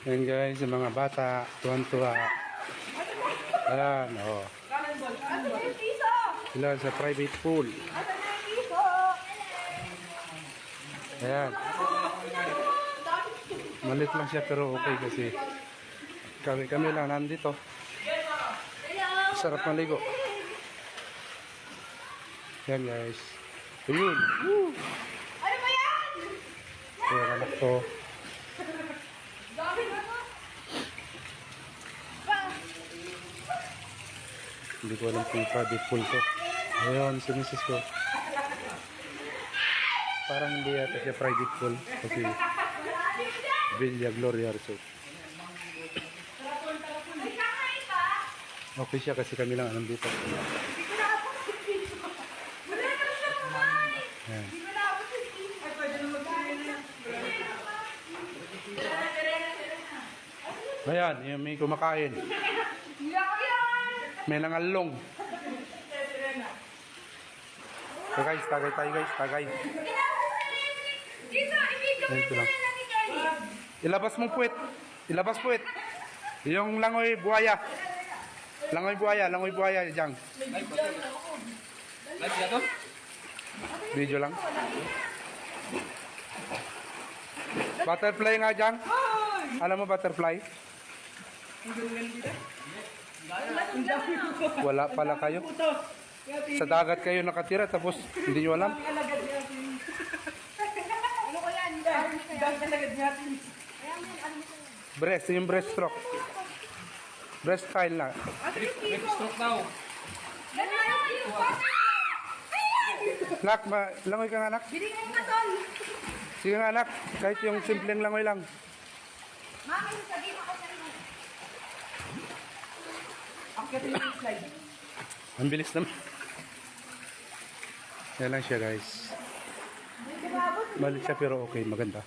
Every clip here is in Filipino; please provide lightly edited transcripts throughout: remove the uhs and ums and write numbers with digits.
Yan guys, yung mga bata, tuwan-tuwa. Ayan, oh. Sila sa private pool. Ayan. Malit lang siya pero okay kasi kami lang nandito. Sarap maligo. Yan guys. Ayun. Ano ba yan? Ayan, anak ko. Hindi ko alam kung private pool to. Ayun, si Mrs. ko. Parang hindi yata siya private pool. Kasi Villa Gloria Resort. Okay siya kasi kami lang nandito. Ayan. Ayan, yung may kumakain. May nangalong. So guys, tagay tayo guys, tagay. Ito lang. Ilabas mo puwet. Ilabas puwet. Yung langoy buhaya. Langoy buhaya dyan. Video lang. Butterfly nga dyan. Alam mo butterfly? Wala pala kayo. Sa dagat kayo nakatira tapos hindi nyo alam. Breast, yung breaststroke. Breast style na. Breaststroke daw. Nak, langoy ka nga anak. Binigay ka tol. Sige nga anak, kahit yung simpleng langoy lang. Mama, yung sabihin ako sa inyo. Akit yung slide. Ang bilis naman. Yan lang siya guys. Malit siya pero okay, maganda.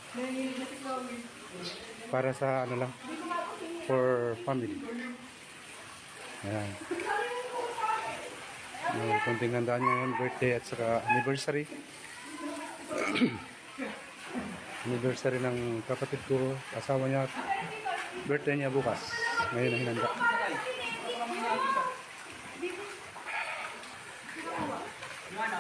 Para sa ano lang, for family. Ayan. May konting handaan niya yung birthday at saka anniversary. Anniversary ng kapatid ko, asawa niya, birthday niya bukas. Ngayon na hinanda. Yung ano?